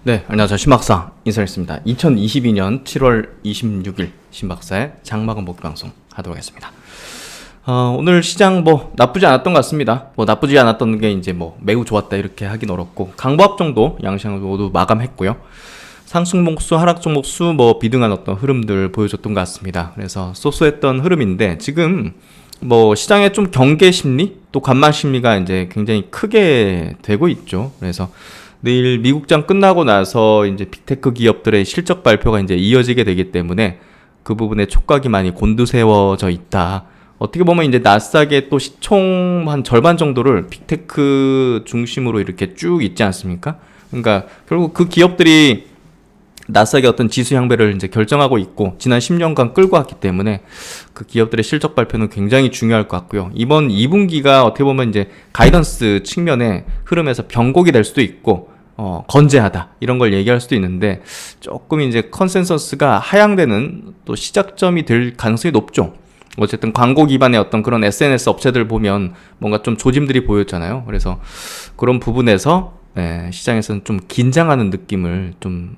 네, 안녕하세요. 신박사 인사드리겠습니다. 2022년 7월 26일 신박사의 장마감 목방송 하도록 하겠습니다. 오늘 시장 나쁘지 않았던 것 같습니다. 나쁘지 않았던 게 이제 매우 좋았다 이렇게 하긴 어렵고, 강보합 정도 양시장 모두 마감했고요. 상승 종목수, 하락 종목수 비등한 어떤 흐름들 보여줬던 것 같습니다. 그래서 쏘쏘했던 흐름인데, 지금 시장의 좀 경계 심리, 또 관망 심리가 이제 굉장히 크게 되고 있죠. 그래서 내일 미국장 끝나고 나서 이제 빅테크 기업들의 실적 발표가 이제 이어지게 되기 때문에 그 부분에 촉각이 많이 곤두세워져 있다. 어떻게 보면 이제 나스닥의 또 시총 한 절반 정도를 빅테크 중심으로 이렇게 쭉 있지 않습니까? 그러니까 결국 그 기업들이 나스닥의 어떤 지수 향배를 이제 결정하고 있고, 지난 10년간 끌고 왔기 때문에 그 기업들의 실적 발표는 굉장히 중요할 것 같고요. 이번 2분기가 어떻게 보면 이제 가이던스 측면의 흐름에서 변곡이 될 수도 있고, 건재하다 이런 걸 얘기할 수도 있는데, 조금 이제 컨센서스가 하향되는 또 시작점이 될 가능성이 높죠. 어쨌든 광고 기반의 어떤 그런 SNS 업체들 보면 뭔가 좀 조짐들이 보였잖아요. 그래서 그런 부분에서 시장에서는 좀 긴장하는 느낌을 좀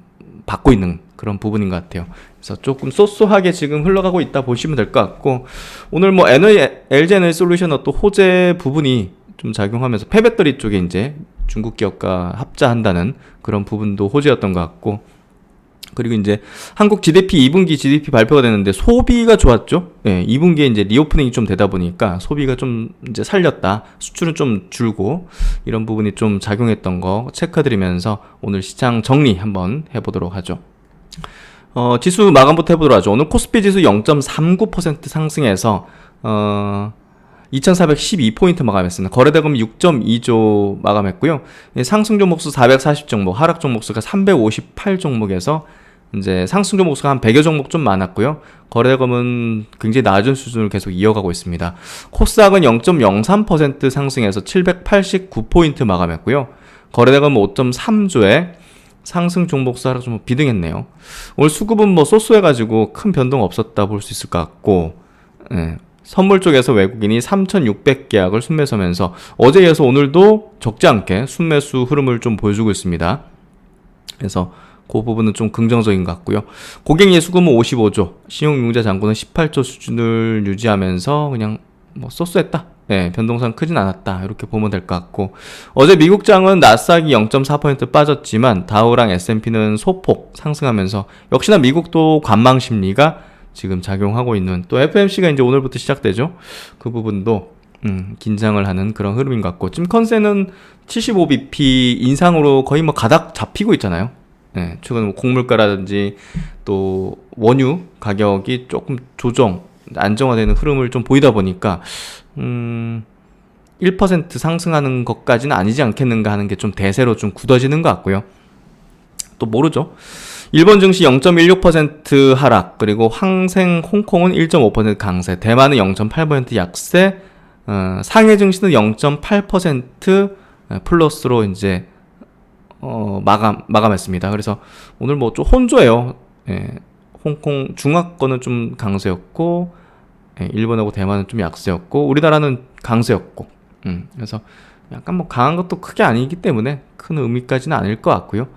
받고 있는 그런 부분인 것 같아요. 그래서 조금 쏘쏘하게 지금 흘러가고 있다 보시면 될 것 같고, 오늘 LG 에너지 솔루션 또 호재 부분이 좀 작용하면서 폐배터리 쪽에 이제 중국 기업과 합자한다는 그런 부분도 호재였던 것 같고, 그리고 이제 한국 GDP 2분기 GDP 발표가 됐는데 소비가 좋았죠. 2분기에 이제 리오프닝이 좀 되다 보니까 소비가 좀 이제 살렸다, 수출은 좀 줄고, 이런 부분이 좀 작용했던 거 체크드리면서 오늘 시장 정리 한번 해보도록 하죠. 지수 마감부터 해보도록 하죠. 오늘 코스피 지수 0.39% 상승해서 2412포인트 마감했습니다. 거래대금 6.2조 마감했고요. 상승 종목수 440 종목, 하락 종목수가 358 종목에서 이제 상승 종목수가 한 100여 종목 좀 많았고요. 거래대금은 굉장히 낮은 수준을 계속 이어가고 있습니다. 코스닥은 0.03% 상승해서 789포인트 마감했고요. 거래대금 5.3조에 상승 종목수, 하락 종목 비등했네요. 오늘 수급은 쏘쏘해가지고 큰 변동 없었다 볼 수 있을 것 같고, 선물 쪽에서 외국인이 3,600계약을 순매수하면서 어제에 이어서 오늘도 적지 않게 순매수 흐름을 좀 보여주고 있습니다. 그래서 그 부분은 좀 긍정적인 것 같고요. 고객 예수금은 55조, 신용융자 잔고는 18조 수준을 유지하면서 그냥 쏘쏘했다. 변동상 크진 않았다. 이렇게 보면 될 것 같고, 어제 미국장은 나스닥이 0.4% 빠졌지만 다우랑 S&P는 소폭 상승하면서 역시나 미국도 관망 심리가 지금 작용하고 있는, 또 FMC가 이제 오늘부터 시작되죠. 그 부분도 긴장을 하는 그런 흐름인 것 같고, 지금 컨센은 75bp 인상으로 거의 가닥 잡히고 있잖아요. 최근 곡물가라든지 또 원유 가격이 조금 안정화되는 흐름을 좀 보이다 보니까 1% 상승하는 것까지는 아니지 않겠는가 하는 게 좀 대세로 좀 굳어지는 것 같고요. 또 모르죠. 일본 증시 0.16% 하락, 그리고 항생 홍콩은 1.5% 강세, 대만은 0.8% 약세, 상해 증시는 0.8% 플러스로 이제 마감했습니다. 그래서 오늘 좀 혼조예요. 홍콩 중화권은 좀 강세였고, 일본하고 대만은 좀 약세였고, 우리나라는 강세였고, 그래서 약간 강한 것도 크게 아니기 때문에 큰 의미까지는 아닐 것 같고요.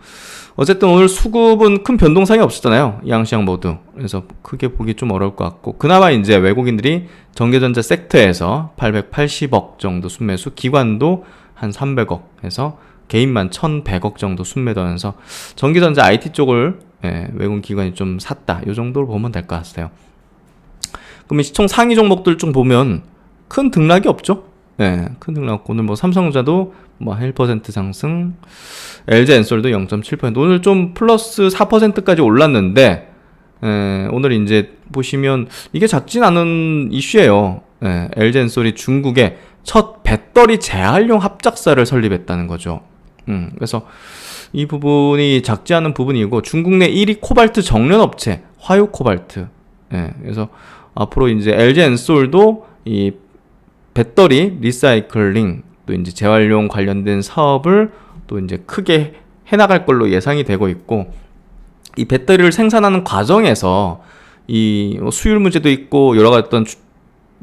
어쨌든 오늘 수급은 큰 변동상이 없었잖아요. 양시장 모두. 그래서 크게 보기 좀 어려울 것 같고, 그나마 이제 외국인들이 전기전자 섹터에서 880억 정도 순매수, 기관도 한 300억 해서 개인만 1100억 정도 순매도하면서 전기전자 IT 쪽을 외국인 기관이 좀 샀다. 이 정도로 보면 될 것 같아요. 그러면 시총 상위 종목들 좀 보면 큰 등락이 없죠. 큰 등락 없고, 오늘 삼성전자도 1% 상승, LG엔솔도 0.7%, 오늘 좀 플러스 4%까지 올랐는데, 오늘 이제 보시면 이게 작진 않은 이슈예요. LG엔솔이 중국에 첫 배터리 재활용 합작사를 설립했다는 거죠. 그래서 이 부분이 작지 않은 부분이고, 중국 내 1위 코발트 정련 업체 화요 코발트. 그래서 앞으로 이제 LG엔솔도 이 배터리 리사이클링, 또 이제 재활용 관련된 사업을 또 이제 크게 해나갈 걸로 예상이 되고 있고, 이 배터리를 생산하는 과정에서 이 수율 문제도 있고 여러 가지 어떤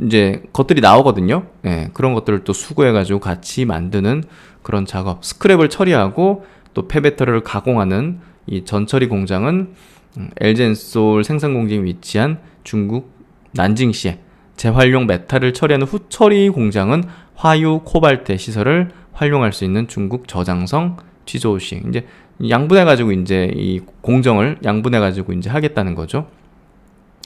이제 것들이 나오거든요. 그런 것들을 또 수거해가지고 같이 만드는 그런 작업, 스크랩을 처리하고 또 폐배터리를 가공하는 이 전처리 공장은 LG엔솔 생산 공장이 위치한 중국 난징시에, 재활용 메탈을 처리하는 후처리 공장은 화유 코발트 시설을 활용할 수 있는 중국 저장성 취조시. 이제 양분해가지고 이제 이 공정을 양분해가지고 이제 하겠다는 거죠.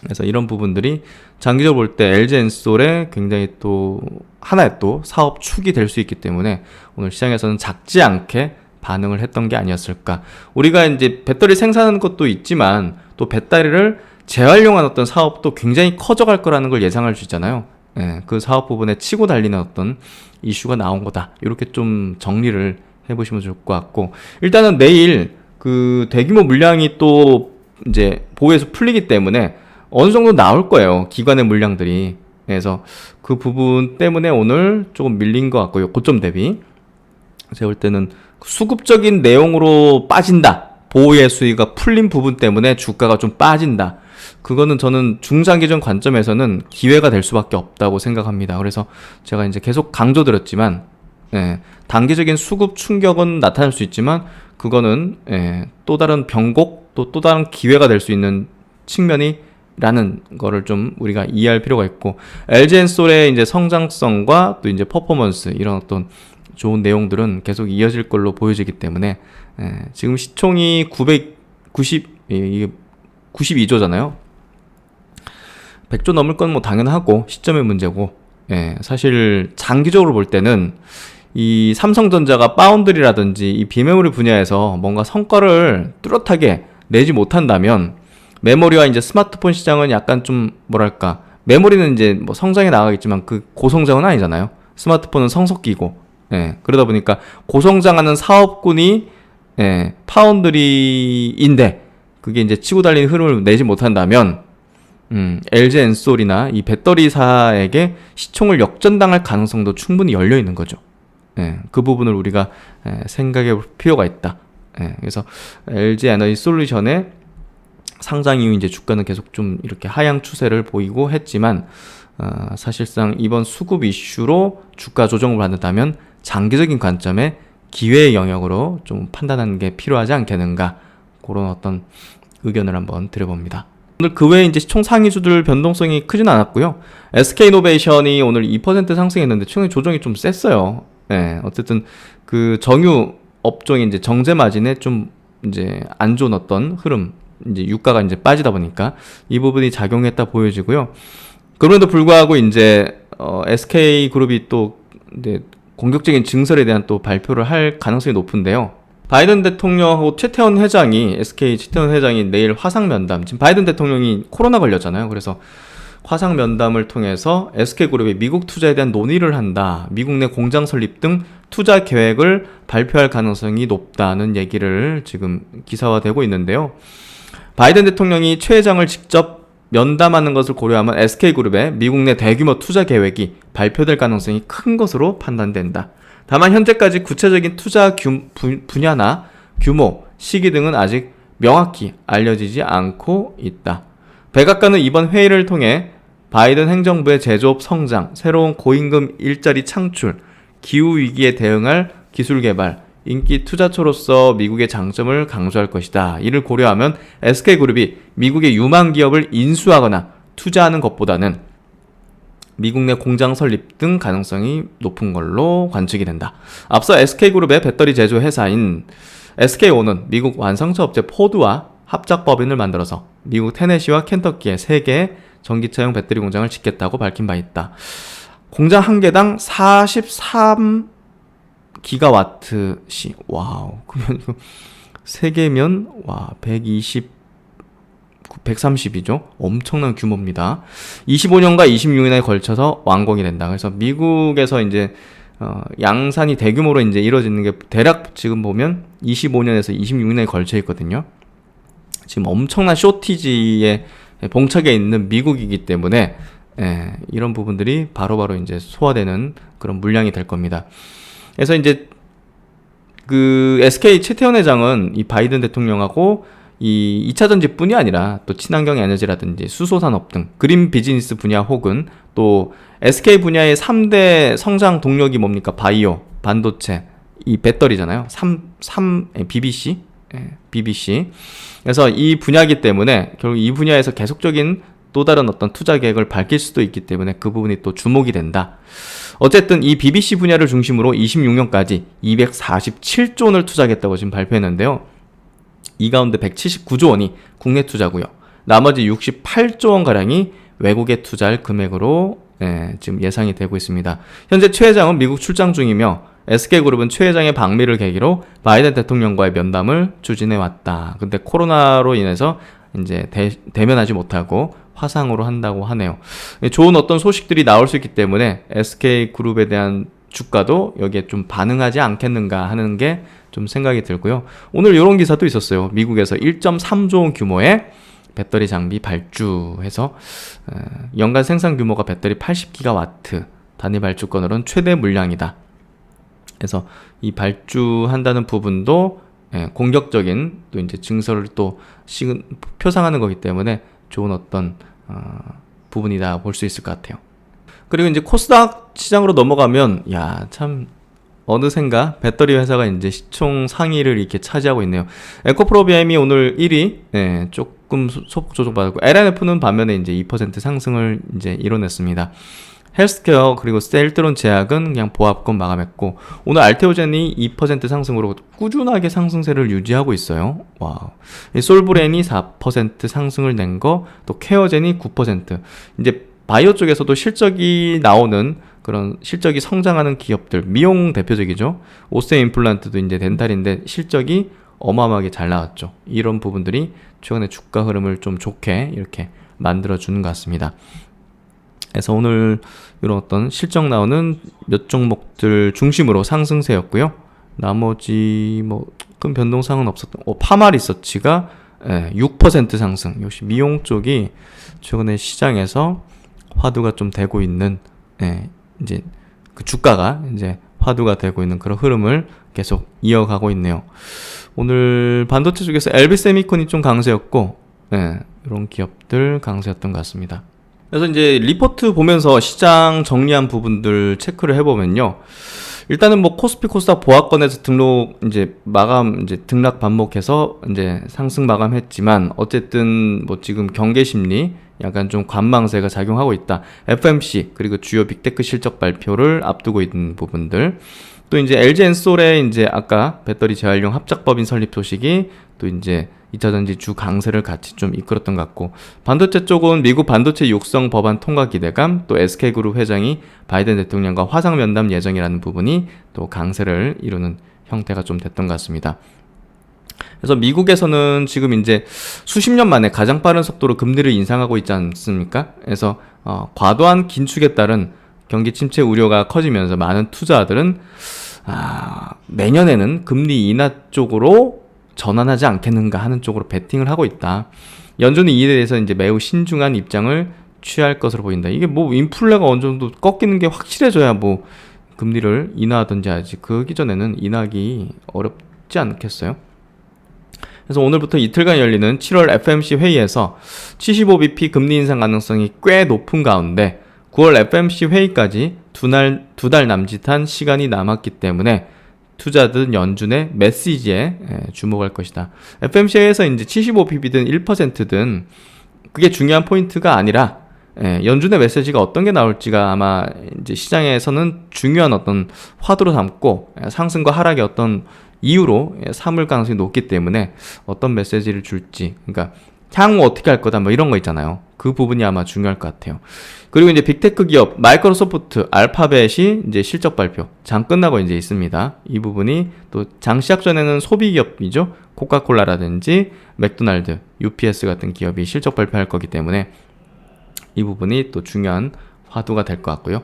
그래서 이런 부분들이 장기적으로 볼 때 LG엔솔의 굉장히 또 하나의 또 사업 축이 될 수 있기 때문에 오늘 시장에서는 작지 않게 반응을 했던 게 아니었을까. 우리가 이제 배터리 생산하는 것도 있지만 또 배터리를 재활용한 어떤 사업도 굉장히 커져갈 거라는 걸 예상할 수 있잖아요. 예, 그 사업 부분에 치고 달리는 어떤 이슈가 나온 거다. 이렇게 좀 정리를 해보시면 좋을 것 같고, 일단은 내일 그 대규모 물량이 또 이제 보호에서 풀리기 때문에 어느 정도 나올 거예요. 기관의 물량들이. 그래서 그 부분 때문에 오늘 조금 밀린 것 같고요. 고점 대비. 제가 볼 때는 수급적인 내용으로 빠진다. 보호의 수위가 풀린 부분 때문에 주가가 좀 빠진다. 그거는 저는 중장기적 관점에서는 기회가 될 수밖에 없다고 생각합니다. 그래서 제가 이제 계속 강조드렸지만, 단기적인 수급 충격은 나타날 수 있지만, 그거는, 또 다른 변곡, 또 다른 기회가 될 수 있는 측면이 라는 거를 좀 우리가 이해할 필요가 있고, LG엔솔의 이제 성장성과 또 이제 퍼포먼스, 이런 어떤 좋은 내용들은 계속 이어질 걸로 보여지기 때문에, 지금 시총이 92조잖아요. 100조 넘을 건 뭐 당연하고 시점의 문제고, 사실 장기적으로 볼 때는 이 삼성전자가 파운드리라든지 이 비메모리 분야에서 뭔가 성과를 뚜렷하게 내지 못한다면, 메모리와 이제 스마트폰 시장은 약간 좀 뭐랄까, 메모리는 이제 뭐 성장해 나가겠지만 그 고성장은 아니잖아요. 스마트폰은 성석기고, 그러다 보니까 고성장하는 사업군이 파운드리인데 그게 이제 치고 달리는 흐름을 내지 못한다면, LG엔솔이나 이 배터리사에게 시총을 역전당할 가능성도 충분히 열려 있는 거죠. 그 부분을 우리가 생각해 볼 필요가 있다. 그래서 LG에너지솔루션의 상장 이후 이제 주가는 계속 좀 이렇게 하향 추세를 보이고 했지만, 사실상 이번 수급 이슈로 주가 조정을 받는다면 장기적인 관점에 기회의 영역으로 좀 판단하는 게 필요하지 않겠는가, 그런 어떤 의견을 한번 드려봅니다. 오늘 그 외에 이제 시총 상위주들 변동성이 크진 않았고요. SK이노베이션이 오늘 2% 상승했는데 최근에 조정이 좀 셌어요. 어쨌든 그 정유 업종이 이제 정제 마진에 좀 이제 안 좋은 어떤 흐름, 이제 유가가 이제 빠지다 보니까 이 부분이 작용했다 보여지고요. 그럼에도 불구하고 이제 SK그룹이 또 이제 공격적인 증설에 대한 또 발표를 할 가능성이 높은데요. 바이든 대통령하고 최태원 회장이, SK 최태원 회장이 내일 화상 면담, 지금 바이든 대통령이 코로나 걸렸잖아요. 그래서 화상 면담을 통해서 SK그룹이 미국 투자에 대한 논의를 한다, 미국 내 공장 설립 등 투자 계획을 발표할 가능성이 높다는 얘기를 지금 기사화되고 있는데요. 바이든 대통령이 최 회장을 직접 면담하는 것을 고려하면 SK그룹의 미국 내 대규모 투자 계획이 발표될 가능성이 큰 것으로 판단된다. 다만 현재까지 구체적인 투자 분야나 규모, 시기 등은 아직 명확히 알려지지 않고 있다. 백악관은 이번 회의를 통해 바이든 행정부의 제조업 성장, 새로운 고임금 일자리 창출, 기후위기에 대응할 기술 개발, 인기 투자처로서 미국의 장점을 강조할 것이다. 이를 고려하면 SK그룹이 미국의 유망 기업을 인수하거나 투자하는 것보다는 미국 내 공장 설립 등 가능성이 높은 걸로 관측이 된다. 앞서 SK그룹의 배터리 제조 회사인 SK온은 미국 완성차 업체 포드와 합작 법인을 만들어서 미국 테네시와 켄터키에 3개의 전기차용 배터리 공장을 짓겠다고 밝힌 바 있다. 공장 한 개당 43기가와트시. 와우. 그러면 3개면 와 130이죠. 엄청난 규모입니다. 25년과 26년에 걸쳐서 완공이 된다. 그래서 미국에서 이제 양산이 대규모로 이제 이루어지는 게 대략 지금 보면 25년에서 26년에 걸쳐 있거든요. 지금 엄청난 쇼티지에 봉착해 있는 미국이기 때문에 이런 부분들이 바로바로 이제 소화되는 그런 물량이 될 겁니다. 그래서 이제 그 SK 최태원 회장은 이 바이든 대통령하고 이 2차전지뿐이 아니라 또 친환경 에너지라든지 수소산업 등 그린 비즈니스 분야 혹은 또 SK 분야의 3대 성장 동력이 뭡니까? 바이오, 반도체, 이 배터리잖아요. BBC. BBC. 그래서 이 분야이기 때문에 결국 이 분야에서 계속적인 또 다른 어떤 투자 계획을 밝힐 수도 있기 때문에 그 부분이 또 주목이 된다. 어쨌든 이 BBC 분야를 중심으로 26년까지 247조 원을 투자하겠다고 지금 발표했는데요. 이 가운데 179조 원이 국내 투자고요. 나머지 68조 원가량이 외국에 투자할 금액으로 지금 예상이 되고 있습니다. 현재 최 회장은 미국 출장 중이며 SK그룹은 최 회장의 방미를 계기로 바이든 대통령과의 면담을 추진해 왔다. 근데 코로나로 인해서 이제 대면하지 못하고 화상으로 한다고 하네요. 좋은 어떤 소식들이 나올 수 있기 때문에 SK그룹에 대한 주가도 여기에 좀 반응하지 않겠는가 하는 게 좀 생각이 들고요. 오늘 이런 기사도 있었어요. 미국에서 1.3조 원 규모의 배터리 장비 발주해서 연간 생산 규모가 배터리 80기가와트, 단위 발주권으로는 최대 물량이다. 그래서 이 발주한다는 부분도 공격적인 또 이제 증서를 또 표상하는 거기 때문에 좋은 어떤 부분이다 볼 수 있을 것 같아요. 그리고 이제 코스닥 시장으로 넘어가면 참 어느샌가 배터리 회사가 이제 시총 상위를 이렇게 차지하고 있네요. 에코프로비엠이 오늘 1위, 조금 소폭 조정받았고, LNF는 반면에 이제 2% 상승을 이제 이뤄냈습니다. 헬스케어 그리고 셀트론 제약은 그냥 보합권 마감했고, 오늘 알테오젠이 2% 상승으로 꾸준하게 상승세를 유지하고 있어요. 와우. 솔브렌이 4% 상승을 낸 거, 또 케어젠이 9%. 이제 바이오 쪽에서도 실적이 나오는 그런 실적이 성장하는 기업들, 미용 대표적이죠. 오세 임플란트도 이제 덴탈인데 실적이 어마어마하게 잘 나왔죠. 이런 부분들이 최근에 주가 흐름을 좀 좋게 이렇게 만들어주는 것 같습니다. 그래서 오늘 이런 어떤 실적 나오는 몇 종목들 중심으로 상승세였고요. 나머지 뭐 큰 변동사항은 없었던, 파마리서치가 6% 상승. 역시 미용 쪽이 최근에 시장에서 화두가 좀 되고 있는, 이제 그 주가가 이제 화두가 되고 있는 그런 흐름을 계속 이어가고 있네요. 오늘 반도체 쪽에서 LB세미콘이 좀 강세였고, 이런 기업들 강세였던 것 같습니다. 그래서 이제 리포트 보면서 시장 정리한 부분들 체크를 해보면요. 일단은 뭐 코스피 코스닥 보합권에서 등락 반복해서 이제 상승 마감했지만, 어쨌든 뭐 지금 경계 심리 약간 좀 관망세가 작용하고 있다. FMC 그리고 주요 빅테크 실적 발표를 앞두고 있는 부분들. 또 이제 LG엔솔의 이제 아까 배터리 재활용 합작법인 설립 소식이 또 이제 2차전지 주 강세를 같이 좀 이끌었던 것 같고, 반도체 쪽은 미국 반도체 육성 법안 통과 기대감, 또 SK그룹 회장이 바이든 대통령과 화상 면담 예정이라는 부분이 또 강세를 이루는 형태가 좀 됐던 것 같습니다. 그래서 미국에서는 지금 이제 수십 년 만에 가장 빠른 속도로 금리를 인상하고 있지 않습니까? 그래서 과도한 긴축에 따른 경기 침체 우려가 커지면서 많은 투자자들은 내년에는 금리 인하 쪽으로 전환하지 않겠는가 하는 쪽으로 베팅을 하고 있다. 연준은 이에 대해서 이제 매우 신중한 입장을 취할 것으로 보인다. 이게 뭐 인플레가 어느 정도 꺾이는 게 확실해져야 뭐 금리를 인하하든지 하지. 그기 전에는 인하하기 어렵지 않겠어요? 그래서 오늘부터 이틀간 열리는 7월 FMC 회의에서 75bp 금리 인상 가능성이 꽤 높은 가운데 9월 FMC 회의까지 두 달 남짓한 시간이 남았기 때문에 투자든 연준의 메시지에 주목할 것이다. FMC에서 이제 75bp든 1%든 그게 중요한 포인트가 아니라 연준의 메시지가 어떤 게 나올지가 아마 이제 시장에서는 중요한 어떤 화두로 삼고 상승과 하락의 어떤 이유로 삼을 가능성이 높기 때문에 어떤 메시지를 줄지, 그러니까 향후 어떻게 할 거다 뭐 이런 거 있잖아요. 그 부분이 아마 중요할 것 같아요. 그리고 이제 빅테크 기업 마이크로소프트, 알파벳이 이제 실적 발표 장 끝나고 이제 있습니다. 이 부분이 또 장 시작 전에는 소비 기업이죠. 코카콜라라든지 맥도날드, UPS 같은 기업이 실적 발표할 거기 때문에 이 부분이 또 중요한 화두가 될 것 같고요.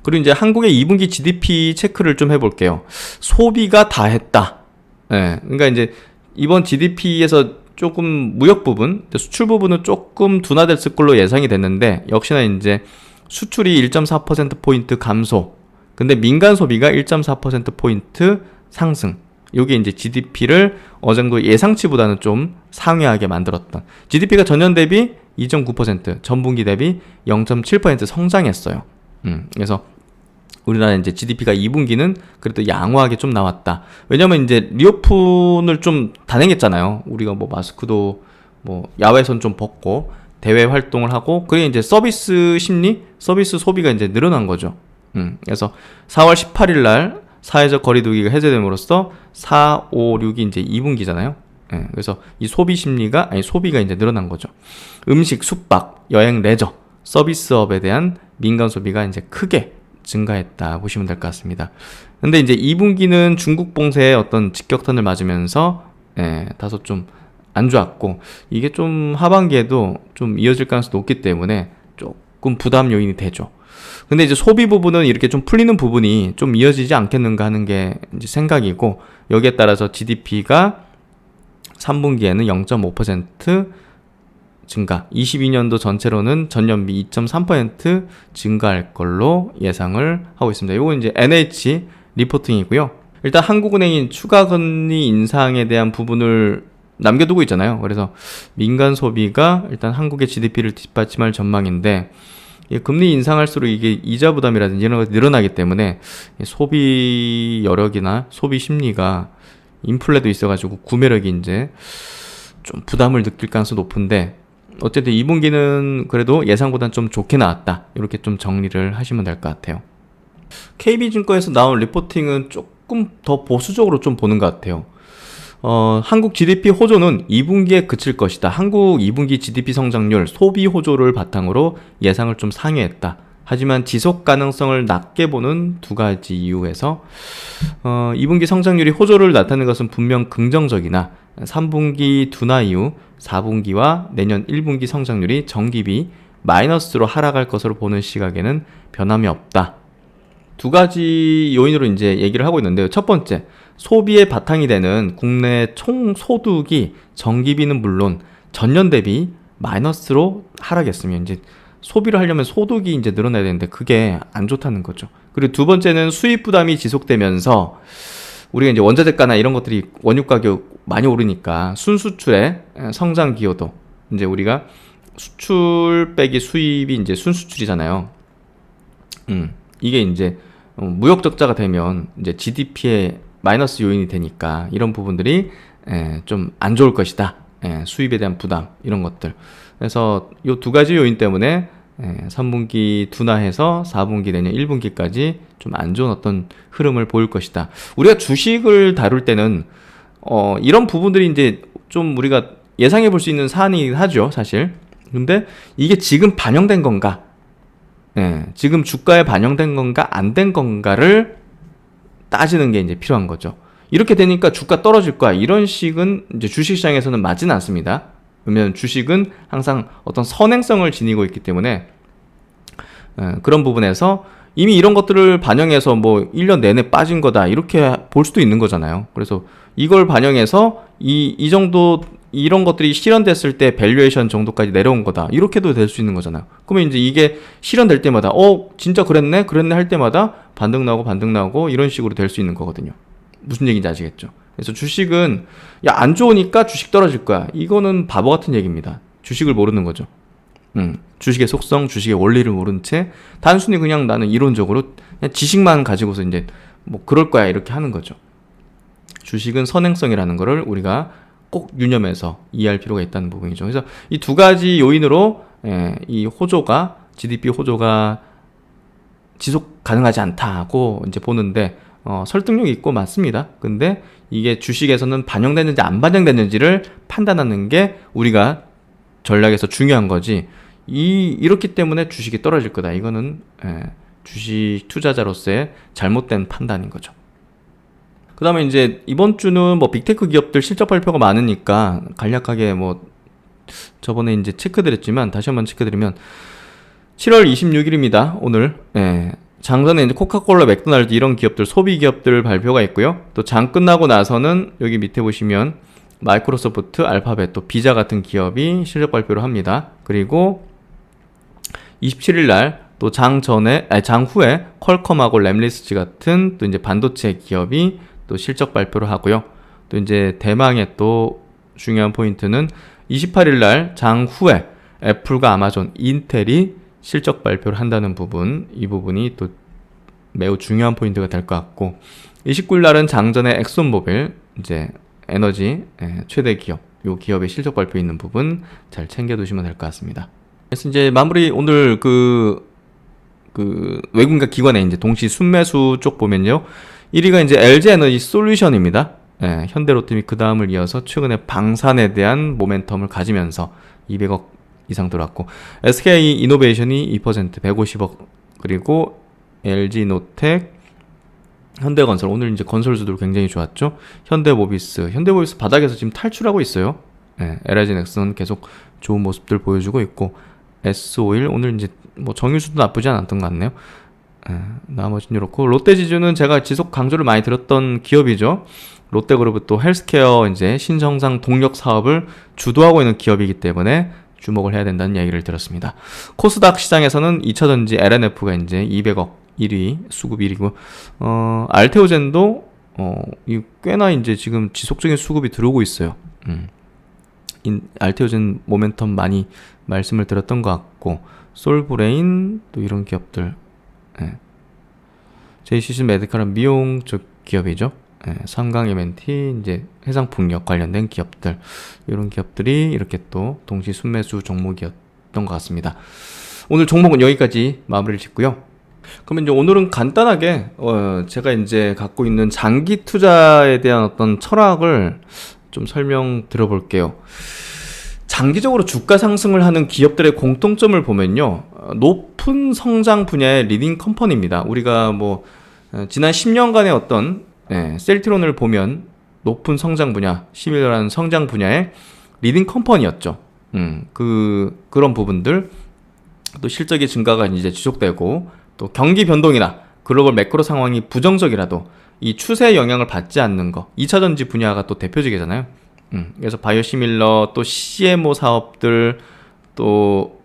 그리고 이제 한국의 2분기 GDP 체크를 좀 해볼게요. 소비가 다 했다. 그러니까 이제 이번 GDP에서 조금 무역 부분, 수출 부분은 조금 둔화됐을 걸로 예상이 됐는데, 역시나 이제 수출이 1.4%포인트 감소, 근데 민간 소비가 1.4%포인트 상승. 요게 이제 GDP를 어느 정도 예상치보다는 좀 상회하게 만들었던. GDP가 전년 대비 2.9%, 전분기 대비 0.7% 성장했어요. 그래서 우리나라 이제 GDP가 2분기는 그래도 양호하게 좀 나왔다. 왜냐면 이제 리오픈을 좀 단행했잖아요. 우리가 뭐 마스크도 뭐 야외선 좀 벗고 대외 활동을 하고, 그게 이제 서비스 심리, 서비스 소비가 이제 늘어난 거죠. 그래서 4월 18일 날 사회적 거리두기가 해제됨으로써 4, 5, 6이 이제 2분기잖아요. 예, 그래서 이 소비 심리가, 아니 소비가 이제 늘어난 거죠. 음식, 숙박, 여행, 레저, 서비스업에 대한 민간 소비가 이제 크게 증가했다 보시면 될 것 같습니다. 근데 이제 2분기는 중국 봉쇄의 어떤 직격탄을 맞으면서 다소 좀 안 좋았고, 이게 좀 하반기에도 좀 이어질 가능성이 높기 때문에 조금 부담 요인이 되죠. 근데 이제 소비 부분은 이렇게 좀 풀리는 부분이 좀 이어지지 않겠는가 하는 게 이제 생각이고, 여기에 따라서 GDP가 3분기에는 0.5% 증가, 22년도 전체로는 전년비 2.3% 증가할 걸로 예상을 하고 있습니다. 이건 이제 NH 리포팅이고요. 일단 한국은행이 추가 금리 인상에 대한 부분을 남겨두고 있잖아요. 그래서 민간 소비가 일단 한국의 GDP를 뒷받침할 전망인데, 금리 인상할수록 이게 이자 부담이라든지 이런 것이 늘어나기 때문에 소비 여력이나 소비 심리가, 인플레도 있어가지고 구매력이 이제 좀 부담을 느낄 가능성이 높은데, 어쨌든 2분기는 그래도 예상보다는 좀 좋게 나왔다, 이렇게 좀 정리를 하시면 될 것 같아요. KB증권에서 나온 리포팅은 조금 더 보수적으로 좀 보는 것 같아요. 한국 GDP 호조는 2분기에 그칠 것이다. 한국 2분기 GDP 성장률 소비 호조를 바탕으로 예상을 좀 상회했다. 하지만 지속 가능성을 낮게 보는 두 가지 이유에서 2분기 성장률이 호조를 나타내는 것은 분명 긍정적이나 3분기 둔화 이후 4분기와 내년 1분기 성장률이 정기비 마이너스로 하락할 것으로 보는 시각에는 변함이 없다. 두 가지 요인으로 이제 얘기를 하고 있는데요. 첫 번째, 소비의 바탕이 되는 국내 총 소득이 정기비는 물론 전년 대비 마이너스로 하락했으면, 이제 소비를 하려면 소득이 이제 늘어나야 되는데 그게 안 좋다는 거죠. 그리고 두 번째는 수입 부담이 지속되면서 우리가 이제 원자재가나 이런 것들이 원유 가격 많이 오르니까 순수출의 성장 기여도, 이제 우리가 수출 빼기 수입이 이제 순수출이잖아요. 이게 이제 무역 적자가 되면 이제 GDP에 마이너스 요인이 되니까 이런 부분들이 좀 안 좋을 것이다. 수입에 대한 부담, 이런 것들. 그래서 이 두 가지 요인 때문에 3분기 둔화해서 4분기 내년 1분기까지 좀 안 좋은 어떤 흐름을 보일 것이다. 우리가 주식을 다룰 때는 이런 부분들이 이제 좀 우리가 예상해 볼 수 있는 사안이긴 하죠, 사실. 근데 이게 지금 반영된 건가? 지금 주가에 반영된 건가, 안 된 건가를 따지는 게 이제 필요한 거죠. 이렇게 되니까 주가 떨어질 거야, 이런 식은 이제 주식시장에서는 맞지는 않습니다. 그러면 주식은 항상 어떤 선행성을 지니고 있기 때문에 그런 부분에서 이미 이런 것들을 반영해서 뭐 1년 내내 빠진 거다, 이렇게 볼 수도 있는 거잖아요. 그래서 이걸 반영해서 이 정도, 이런 것들이 실현됐을 때 밸류에이션 정도까지 내려온 거다, 이렇게도 될 수 있는 거잖아요. 그러면 이제 이게 실현될 때마다 진짜 그랬네 할 때마다 반등 나오고 이런 식으로 될 수 있는 거거든요. 무슨 얘기인지 아시겠죠? 그래서 주식은 안 좋으니까 주식 떨어질 거야, 이거는 바보 같은 얘기입니다. 주식을 모르는 거죠. 주식의 속성, 주식의 원리를 모른 채 단순히 그냥 나는 이론적으로 그냥 지식만 가지고서 이제 뭐 그럴 거야, 이렇게 하는 거죠. 주식은 선행성이라는 거를 우리가 꼭 유념해서 이해할 필요가 있다는 부분이죠. 그래서 이 두 가지 요인으로 이 호조가, GDP 호조가 지속 가능하지 않다고 이제 보는데, 설득력이 있고 맞습니다. 근데 이게 주식에서는 반영됐는지 안 반영됐는지를 판단하는 게 우리가 전략에서 중요한 거지, 이렇기 때문에 주식이 떨어질 거다, 이거는 주식 투자자로서의 잘못된 판단인 거죠. 그 다음에 이제 이번 주는 뭐 빅테크 기업들 실적 발표가 많으니까 간략하게 뭐 저번에 이제 체크드렸지만 다시 한번 체크드리면 7월 26일입니다. 오늘. 장전에 이제 코카콜라, 맥도날드 이런 기업들, 소비 기업들 발표가 있고요. 또 장 끝나고 나서는 여기 밑에 보시면 마이크로소프트, 알파벳, 또 비자 같은 기업이 실적 발표를 합니다. 그리고 27일 날 또 장 후에 퀄컴하고 램리스지 같은 또 이제 반도체 기업이 또 실적 발표를 하고요. 또 이제 대망의 또 중요한 포인트는 28일 날 장 후에 애플과 아마존, 인텔이 실적 발표를 한다는 부분, 이 부분이 또 매우 중요한 포인트가 될 것 같고 29일 날은 장전의 엑손모빌 이제 에너지 최대 기업 요 기업의 실적 발표 있는 부분 잘 챙겨두시면 될 것 같습니다. 그래서 이제 마무리 오늘 그 외국인과 기관의 이제 동시 순매수 쪽 보면요. 1위가 이제 LG 에너지 솔루션입니다. 현대로템이 그 다음을 이어서 최근에 방산에 대한 모멘텀을 가지면서 200억 이상 들어왔고 SK 이노베이션이 2% 150억 그리고 LG노텍 현대건설 오늘 이제 건설주들 굉장히 좋았죠. 현대모비스 바닥에서 지금 탈출하고 있어요. LIG넥슨 계속 좋은 모습들 보여주고 있고 S51 오늘 이제 뭐 정유수도 나쁘지 않았던 것 같네요. 나머지는 이렇고 롯데지주는 제가 지속 강조를 많이 들었던 기업이죠. 롯데그룹은 또 헬스케어 이제 신정상 동력 사업을 주도하고 있는 기업이기 때문에 주목을 해야 된다는 얘기를 들었습니다. 코스닥 시장에서는 2차전지 LNF가 이제 200억 1위 수급 1위고 알테오젠도 꽤나 이제 지금 지속적인 수급이 들어오고 있어요. 알테오젠 모멘텀 많이 말씀을 드렸던 것 같고 솔브레인 또 이런 기업들 JCC 메디칼은 미용 쪽 기업이죠. 삼강 M&T 이제 해상풍력 관련된 기업들 이런 기업들이 이렇게 또 동시 순매수 종목이었던 것 같습니다. 오늘 종목은 여기까지 마무리를 짓고요. 그러면 이제 오늘은 간단하게 제가 이제 갖고 있는 장기 투자에 대한 어떤 철학을 좀 설명 들어볼게요. 장기적으로 주가 상승을 하는 기업들의 공통점을 보면요. 높은 성장 분야의 리딩 컴퍼니입니다. 우리가 뭐 지난 10년간의 어떤 셀트론을 보면 높은 성장 분야, 11년한 성장 분야의 리딩 컴퍼니였죠. 그런 부분들 또 실적의 증가가 이제 지속되고 또 경기 변동이나 글로벌 매크로 상황이 부정적이라도 이 추세의 영향을 받지 않는 거 2차전지 분야가 또 대표적이잖아요. 그래서 바이오시밀러 또 CMO 사업들 또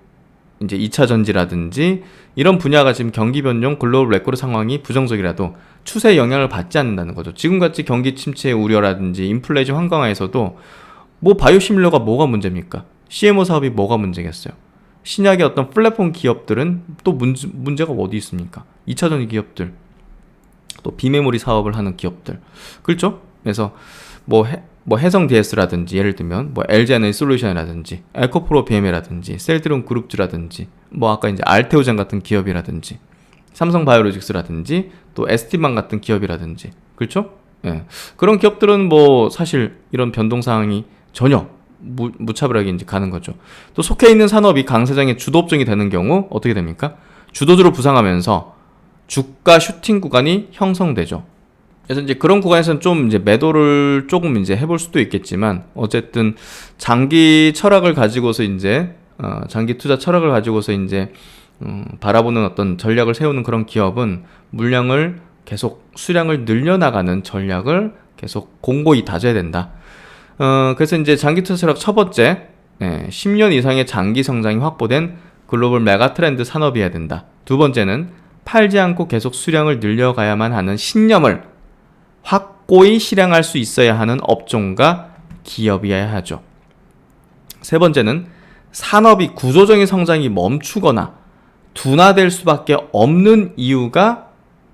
이제 2차전지라든지 이런 분야가 지금 경기 변동 글로벌 매크로 상황이 부정적이라도 추세의 영향을 받지 않는다는 거죠. 지금같이 경기 침체 우려라든지 인플레이션 환경하에서도 뭐 바이오시밀러가 뭐가 문제입니까? CMO 사업이 뭐가 문제겠어요? 신약의 어떤 플랫폼 기업들은 또 문제가 어디 있습니까? 2차전지 기업들 또 비메모리 사업을 하는 기업들 그렇죠? 그래서 뭐 해성 DS라든지 예를 들면 뭐 LG 에너지 솔루션이라든지 에코프로 BM이라든지 셀트론 그룹즈라든지 뭐 아까 이제 알테오젠 같은 기업이라든지 삼성 바이오로직스라든지 또 ST만 같은 기업이라든지 그렇죠? 그런 기업들은 뭐 사실 이런 변동 상황이 전혀 무차별하게 이제 가는 거죠. 또 속해 있는 산업이 강세장의 주도 업종이 되는 경우 어떻게 됩니까? 주도주로 부상하면서 주가 슈팅 구간이 형성되죠. 그래서 이제 그런 구간에서는 좀 이제 매도를 조금 이제 해볼 수도 있겠지만 어쨌든 장기 철학을 가지고서 이제 장기 투자 철학을 가지고서 이제 바라보는 어떤 전략을 세우는 그런 기업은 물량을 계속 수량을 늘려나가는 전략을 계속 공고히 다져야 된다. 그래서 이제 장기 투자 철학 첫 번째 10년 이상의 장기 성장이 확보된 글로벌 메가 트렌드 산업이어야 된다. 두 번째는 팔지 않고 계속 수량을 늘려가야만 하는 신념을 확고히 실행할 수 있어야 하는 업종과 기업이어야 하죠. 세 번째는 산업이 구조적인 성장이 멈추거나 둔화될 수밖에 없는 이유가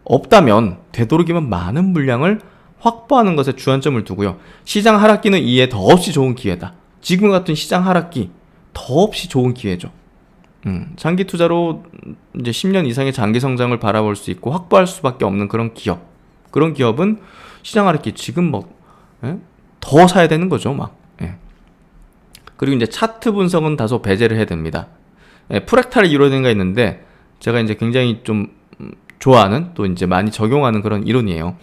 없다면 되도록이면 많은 물량을 확보하는 것에 주안점을 두고요. 시장 하락기는 이에 더없이 좋은 기회다. 지금 같은 시장 하락기 더없이 좋은 기회죠. 장기 투자로 이제 10년 이상의 장기 성장을 바라볼 수 있고 확보할 수밖에 없는 그런 기업. 그런 기업은 시장 하락기 지금 더 사야 되는 거죠, 막. 그리고 이제 차트 분석은 다소 배제를 해야 됩니다. 프랙탈 이론인가 있는데 제가 이제 굉장히 좀 좋아하는 또 이제 많이 적용하는 그런 이론이에요.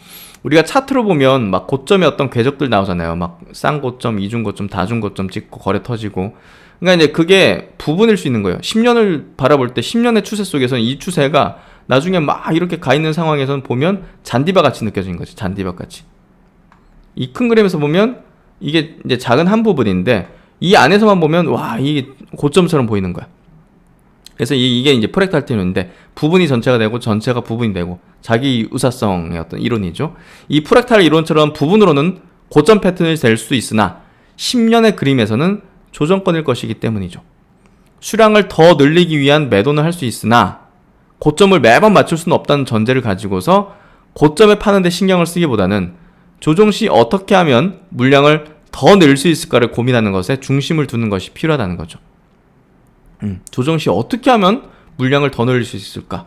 우리가 차트로 보면 막 고점에 어떤 궤적들 나오잖아요. 막 쌍고점, 이중고점, 다중고점 찍고 거래 터지고. 그러니까 이제 그게 부분일 수 있는 거예요. 10년을 바라볼 때 10년의 추세 속에서는 이 추세가 나중에 막 이렇게 가 있는 상황에서는 보면 잔디밭 같이 느껴지는 거지. 잔디밭 같이. 이 큰 그림에서 보면 이게 이제 작은 한 부분인데 이 안에서만 보면 와, 이게 고점처럼 보이는 거야. 그래서 이게 이제 프랙탈 이론인데 부분이 전체가 되고 전체가 부분이 되고 자기 유사성의 어떤 이론이죠. 이 프랙탈 이론처럼 부분으로는 고점 패턴이 될 수 있으나 10년의 그림에서는 조정권일 것이기 때문이죠. 수량을 더 늘리기 위한 매도는 할 수 있으나 고점을 매번 맞출 수는 없다는 전제를 가지고서 고점에 파는데 신경을 쓰기보다는 조정 시 어떻게 하면 물량을 더 늘 수 있을까를 고민하는 것에 중심을 두는 것이 필요하다는 거죠. 조정 시 어떻게 하면 물량을 더 늘릴 수 있을까?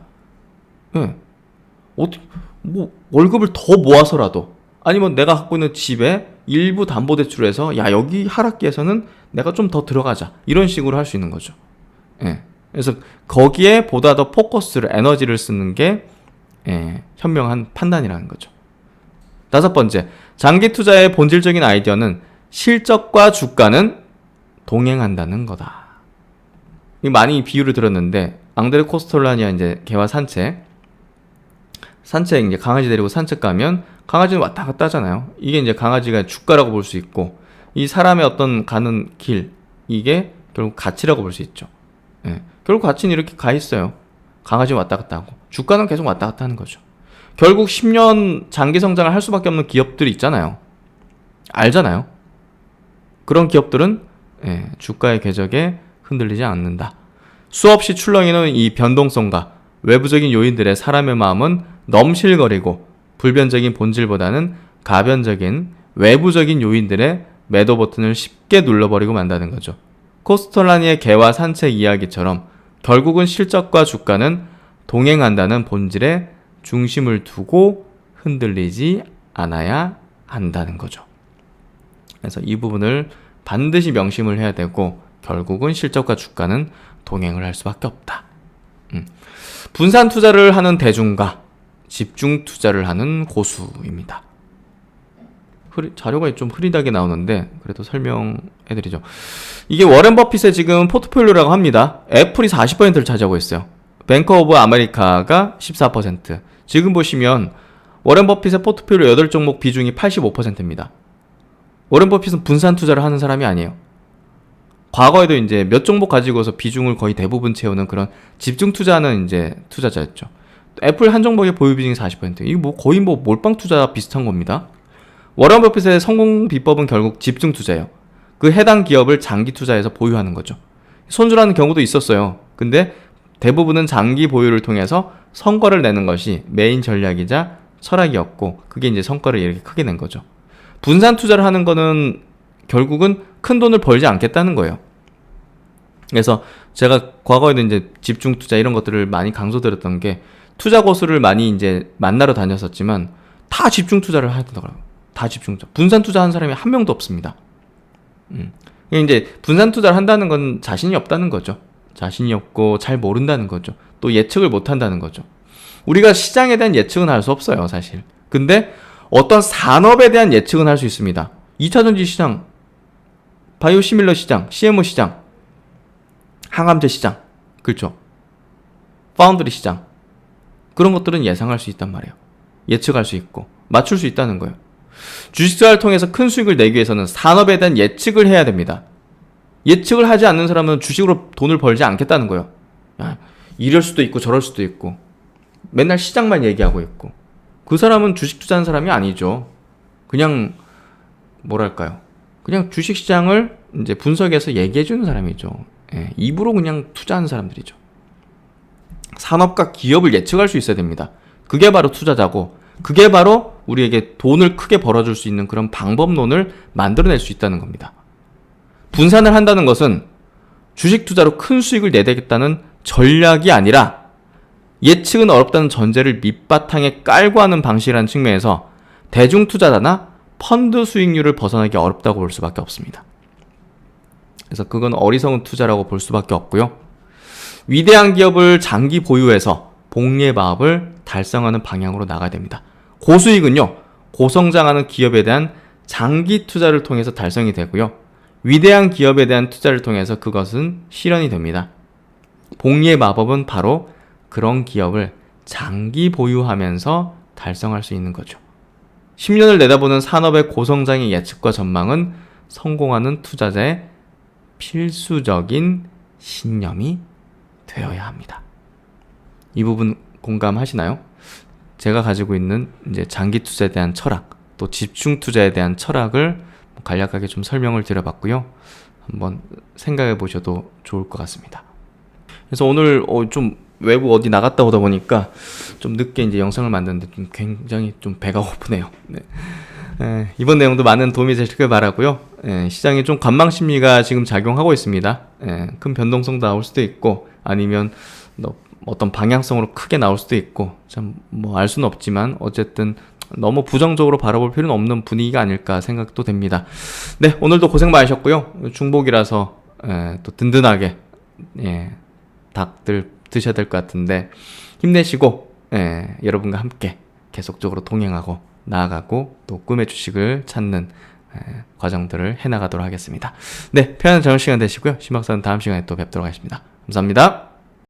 월급을 더 모아서라도, 아니면 내가 갖고 있는 집에 일부 담보대출에서 여기 하락기에서는 내가 좀 더 들어가자, 이런 식으로 할 수 있는 거죠. 그래서 거기에 보다 더 포커스를, 에너지를 쓰는 게 현명한 판단이라는 거죠. 5번째, 장기 투자의 본질적인 아이디어는 실적과 주가는 동행한다는 거다. 많이 비유를 들었는데, 앙드레 코스톨라니아 이제 개와 산책 이제 강아지 데리고 산책 가면 강아지는 왔다 갔다 하잖아요. 이게 이제 강아지가 주가라고 볼 수 있고, 이 사람의 어떤 가는 길, 이게 결국 가치라고 볼 수 있죠. 결국 가치는 이렇게 가 있어요. 강아지는 왔다 갔다 하고, 주가는 계속 왔다 갔다 하는 거죠. 결국 10년 장기 성장을 할 수밖에 없는 기업들이 있잖아요. 알잖아요. 그런 기업들은 주가의 궤적에 흔들리지 않는다. 수없이 출렁이는 이 변동성과 외부적인 요인들의 사람의 마음은 넘실거리고 불변적인 본질보다는 가변적인 외부적인 요인들의 매도 버튼을 쉽게 눌러버리고 만다는 거죠. 코스톨라니의 개와 산책 이야기처럼 결국은 실적과 주가는 동행한다는 본질에 중심을 두고 흔들리지 않아야 한다는 거죠. 그래서 이 부분을 반드시 명심을 해야 되고, 결국은 실적과 주가는 동행을 할 수밖에 없다. 분산 투자를 하는 대중과 집중 투자를 하는 고수입니다. 자료가 좀 흐리다게 나오는데 그래도 설명해드리죠. 이게 워렌 버핏의 지금 포트폴리오라고 합니다. 애플이 40%를 차지하고 있어요. 뱅크 오브 아메리카가 14%. 지금 보시면 워렌 버핏의 포트폴리오 8종목 비중이 85%입니다. 워렌 버핏은 분산 투자를 하는 사람이 아니에요. 과거에도 이제 몇 종목 가지고서 비중을 거의 대부분 채우는 그런 집중 투자하는 이제 투자자였죠. 애플 한 종목의 보유 비중이 40%. 이거 거의 몰빵 투자 비슷한 겁니다. 워런 버핏의 성공 비법은 결국 집중 투자예요. 그 해당 기업을 장기 투자해서 보유하는 거죠. 손절하는 경우도 있었어요. 근데 대부분은 장기 보유를 통해서 성과를 내는 것이 메인 전략이자 철학이었고, 그게 이제 성과를 이렇게 크게 낸 거죠. 분산 투자를 하는 거는 결국은 큰 돈을 벌지 않겠다는 거예요. 그래서 제가 과거에도 이제 집중 투자 이런 것들을 많이 강조드렸던 게, 투자 고수를 많이 이제 만나러 다녔었지만 다 집중 투자를 하더라고요. 다 집중 투자. 분산 투자하는 사람이 한 명도 없습니다. 이제 분산 투자를 한다는 건 자신이 없다는 거죠. 자신이 없고 잘 모른다는 거죠. 또 예측을 못 한다는 거죠. 우리가 시장에 대한 예측은 할 수 없어요, 사실. 근데 어떤 산업에 대한 예측은 할 수 있습니다. 2차전지 시장, 바이오시밀러 시장, CMO 시장, 항암제 시장, 그렇죠? 파운드리 시장, 그런 것들은 예상할 수 있단 말이에요. 예측할 수 있고 맞출 수 있다는 거예요. 주식 투자를 통해서 큰 수익을 내기 위해서는 산업에 대한 예측을 해야 됩니다. 예측을 하지 않는 사람은 주식으로 돈을 벌지 않겠다는 거예요. 이럴 수도 있고 저럴 수도 있고 맨날 시장만 얘기하고 있고, 그 사람은 주식 투자하는 사람이 아니죠. 그냥 뭐랄까요, 그냥 주식 시장을 이제 분석해서 얘기해 주는 사람이죠. 입으로 그냥 투자하는 사람들이죠. 산업과 기업을 예측할 수 있어야 됩니다. 그게 바로 투자자고, 그게 바로 우리에게 돈을 크게 벌어줄 수 있는 그런 방법론을 만들어낼 수 있다는 겁니다. 분산을 한다는 것은 주식 투자로 큰 수익을 내겠다는 전략이 아니라, 예측은 어렵다는 전제를 밑바탕에 깔고 하는 방식이라는 측면에서 대중 투자자나 펀드 수익률을 벗어나기 어렵다고 볼 수밖에 없습니다. 그래서 그건 어리석은 투자라고 볼 수밖에 없고요. 위대한 기업을 장기 보유해서 복리의 달성하는 방향으로 나가야 됩니다. 고수익은요, 고성장하는 기업에 대한 장기 투자를 통해서 달성이 되고요. 위대한 기업에 대한 투자를 통해서 그것은 실현이 됩니다. 복리의 마법은 바로 그런 기업을 장기 보유하면서 달성할 수 있는 거죠. 10년을 내다보는 산업의 고성장의 예측과 전망은 성공하는 투자자의 필수적인 신념이 되어야 합니다. 이 부분 공감하시나요? 제가 가지고 있는 이제 장기 투자에 대한 철학, 또 집중 투자에 대한 철학을 간략하게 좀 설명을 드려봤고요. 한번 생각해 보셔도 좋을 것 같습니다. 그래서 오늘 좀 외부 어디 나갔다 오다 보니까 좀 늦게 이제 영상을 만드는데 좀 굉장히 좀 배가 고프네요. 네. 이번 내용도 많은 도움이 되시길 바라고요. 시장에 좀 관망 심리가 지금 작용하고 있습니다. 큰 변동성도 나올 수도 있고 아니면 어떤 방향성으로 크게 나올 수도 있고 참 뭐 알 수는 없지만 어쨌든 너무 부정적으로 바라볼 필요는 없는 분위기가 아닐까 생각도 됩니다. 네, 오늘도 고생 많으셨고요. 중복이라서 또 든든하게 닭들 드셔야 될 것 같은데 힘내시고 여러분과 함께 계속적으로 동행하고 나아가고 또 꿈의 주식을 찾는 과정들을 해나가도록 하겠습니다. 네, 편안한 저녁 시간 되시고요. 신박사는 다음 시간에 또 뵙도록 하겠습니다. 감사합니다.